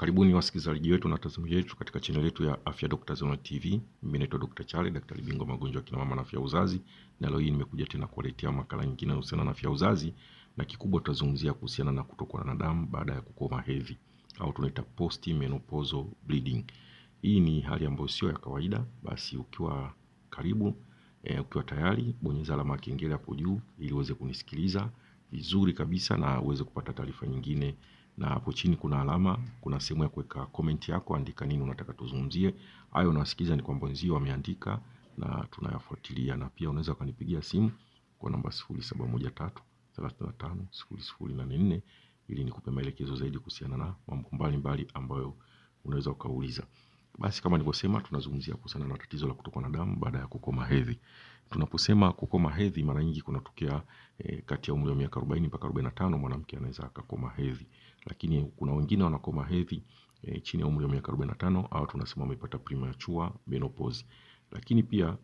Karibuni wasikilizaji wetu na watazamaji wetu katika channel yetu ya Afya Dr. Zone TV. Mimi naitwa Dr. Charlie, daktari bingwa magonjwa ya kina mama na afya uzazi. Na leo hii nimekuja tena kuwaletea makala nyingine inayohusiana na afya uzazi, na kikubwa tutazungumzia kuhusiana na kutokwa na damu baada ya kukoma hedhi au tunaita post menopausal bleeding. Hii ni hali ambayo sio ya kawaida. Basi ukiwa karibu, ukiwa tayari, bonyeza alama ya kengele hapo juu ili uweze kunisikiliza vizuri kabisa na uweze kupata taarifa nyingine. Na hapo chini kuna alama, kuna sehemu ya kuweka comment yako, andika nini unataka tuzungumzie. Hayo unasikiza ni kwamba wenzio wameandika na tunayafuatilia. Na pia unaweza kunipigia simu kwa namba 0713 35 0084 ili nikupe maelekezo zaidi kuhusiana na mambo mbalimbali ambayo unaweza ukauliza. Basi kama nilivyosema, tunazungumzia kuhusiana na tatizo la kutokwa na damu baada ya kukoma hedhi. Tunaposema kukoma hedhi, mara nyingi kunatokea kati ya umri wa miaka 40 mpaka 45 mwanamke anaweza akakoma hedhi. Lakini kuna wengine wanakoma hedhi chini ya umri wa miaka 45 au tunasema wamepata premature menopause. Lakini pia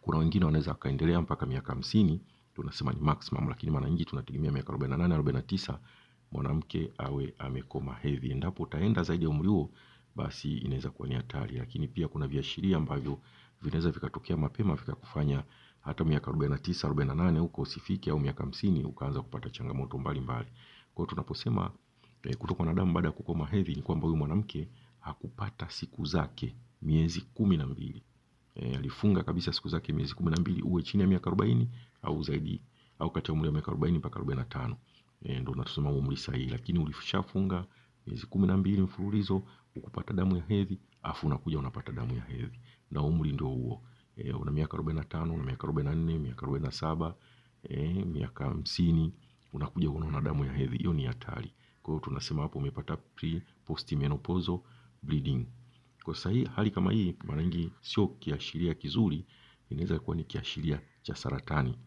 kuna wengine wanaweza kaendelea mpaka miaka 50, tunasema ni maximum, lakini mara nyingi tunategemea miaka 48 49 mwanamke awe amekoma hedhi. Endapo utaenda zaidi ya umri huo, basi inaweza kuwa ni hatari. Lakini pia kuna viashiria ambavyo vinaweza vikatokea mapema vikakufanya hata miaka 49 48 huko usifike, au miaka 50 ukaanza kupata changamoto mbalimbali. Kwa hiyo tunaposema kutokwa na damu baada ya kukoma hedhi, ni kwamba huyu mwanamke hakupata siku zake miezi 12. Alifunga kabisa siku zake miezi 12, uwe chini ya miaka 40 au zaidi, au kati ya umri wa miaka 40 mpaka 45. Ndio tunasema umri sahihi. Lakini ulishafunga miezi 12 mfululizo ukupata damu ya hedhi, afu unakuja unapata damu ya hedhi na umri ndio huo, una miaka 45, una miaka 44, miaka 47, miaka 50, unakuja unaona damu ya hedhi, hiyo ni hatari. Kwa hiyo tunasema hapo umepata post menopausal bleeding. Kwa sahihi hali kama hii mara nyingi sio kiashiria kizuri, inaweza kuwa ni kiashiria cha saratani.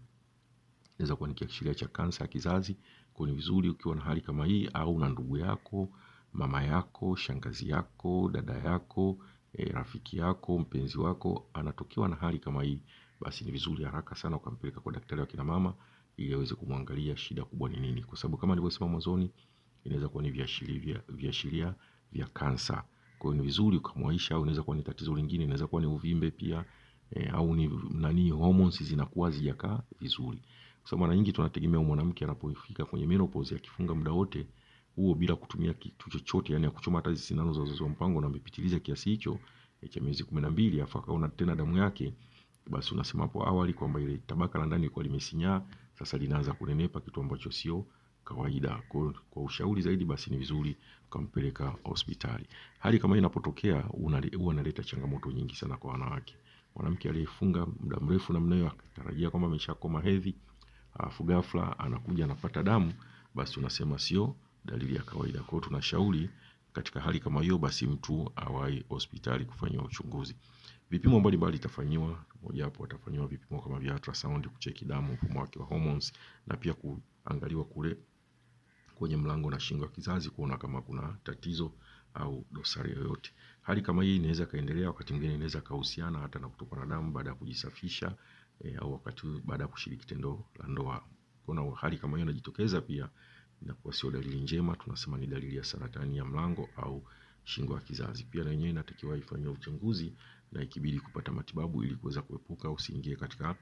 Inaweza kuwa ni kiashiria cha kansa ya kizazi. Kwa ni vizuri ukiwa na hali kama hii, au na ndugu yako, mama yako, shangazi yako, dada yako, rafiki yako, mpenzi wako anatokewa na hali kama hii, basi ni vizuri haraka sana ukampeleka kwa daktari wa kina mama ili aweze kumwangalia shida kubwa ni nini. Kwa sababu kama nilivyosema mwanzoni, inaweza kuwa ni viashiria vya kansa. Kwa hiyo ni vizuri ukamwaisha, au inaweza kuwa ni tatizo lingine, inaweza kuwa ni uvimbe pia, au ni hormones zinakuwa hazijakaa vizuri. Kwa sababu mara nyingi tunategemea mwanamke anapofika kwenye menopause akifunga muda wote huo bila kutumia kitu chochote, yani kuchoma hata sindano za uzazi wa mpango, na amepitiliza kiasi hicho cha miezi 12 afa kaona tena damu yake, basi unasema hapo awali kwamba ile tabaka la ndani lilikuwa limesinyaa, sasa linaanza kunenepa, kitu ambacho sio kawaida. Kwa ushauri zaidi, basi ni vizuri ukampeleka hospitali. Hali kama inapotokea huwa inaleta changamoto nyingi sana kwa wanawake. Mwanamke aliyefunga muda mrefu namna hiyo akatarajia kwamba ameshakoma hedhi, alafu ghafla anakuja anapata damu, basi tunasema sio dalili ya kawaida. Kwa hiyo tunashauri katika hali kama hiyo, basi mtu awahi hospitali kufanywa uchunguzi. Vipimo mbalimbali itafanywa, moja hapo atafanywa vipimo kama vya ultrasound kucheki damu, mfumo wake wa hormones, na pia kuangaliwa kule kwenye mlango na shingo ya kizazi kuona kama kuna tatizo au dosari yoyote. Hali kama hii inaweza kaendelea, wakati mwingine inaweza kahusiana hata na kutokwa na damu baada ya kujisafisha, au wakati baada ya kushiriki tendo la ndoa. Kuna hali kama hiyo inajitokeza pia, inakuwa sio dalili njema, tunasema ni dalili ya saratani ya mlango au shingo ya kizazi. Pia na yenyewe inatakiwa ifanywe uchunguzi na ikibidi kupata matibabu ili kuweza kuepuka usiingie katika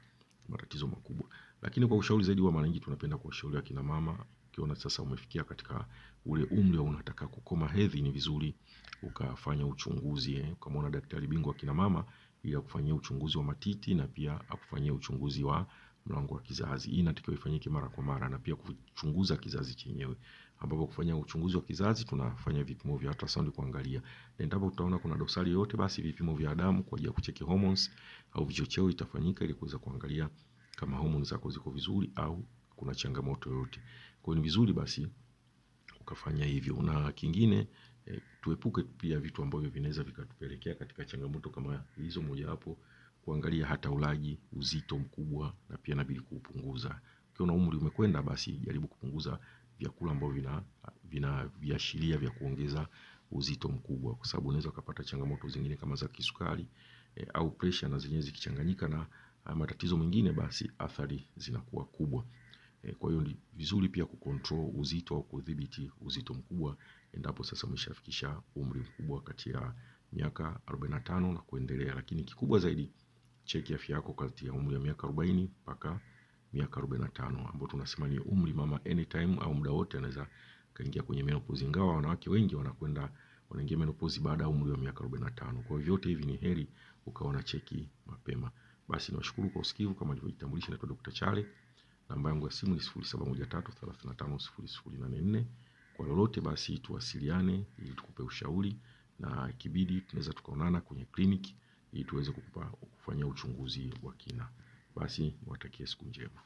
matatizo makubwa. Lakini kwa ushauri zaidi wa mara nyingi tunapenda kuwashauri akina mama, ukiona sasa umefikia katika ule umri au unataka kukoma hedhi, ni vizuri ukafanya uchunguzi, ukamwona daktari bingwa akina mama ili akufanyie uchunguzi wa matiti na pia akufanyie uchunguzi wa mlango wa kizazi. Hii inatakiwa ifanyike mara kwa mara, na pia kuchunguza kizazi chenyewe, ambapo kufanya uchunguzi wa kizazi tunafanya vipimo vya ultrasound kuangalia. Na endapo tutaona kuna dosari yoyote, basi vipimo vya damu kwa ajili ya kucheki hormones au vichocheo itafanyika ili kuweza kuangalia kama hormones zako ziko vizuri au kuna changamoto yoyote. Kwa hiyo ni vizuri basi ukafanya hivyo. Na kingine, tuepuke pia vitu ambavyo vinaweza vikatupelekea katika changamoto kama hizo. Moja hapo kuangalia hata ulaji, uzito mkubwa, na pia inabidi kupunguza. Ukiona umri umekwenda, basi jaribu kupunguza vyakula ambavyo vina viashiria vya kuongeza uzito mkubwa, kwa sababu unaweza kupata changamoto zingine kama za kisukari au pressure, na zenyewe zikichanganyika na matatizo mengine, basi athari zinakuwa kubwa. Kwa hiyo ni vizuri pia kucontrol uzito au kudhibiti uzito mkubwa endapo sasa umeshafikisha umri mkubwa kati ya miaka 45 na kuendelea. Lakini kikubwa zaidi, cheki afya yako kati ya umri wa miaka 40 mpaka miaka 45, ambao tunasema ni umri mama anytime au muda wote anaweza kaingia kwenye menopause, ingawa wanawake wengi wanaingia menopause baada ya umri wa miaka 45. Kwa hivyo vyote hivi ni heri ukaona cheki mapema. Basi niwashukuru kwa usikivu. Kama nilivyojitambulisha, naitwa Dr. Chale. Namba yangu ya simu ni 0713350084. Kwa lolote basi tuwasiliane ili tukupe ushauri, na ikibidi tunaweza tukaonana kwenye kliniki ili tuweze kufanya uchunguzi wa kina. Basi niwatakie siku njema.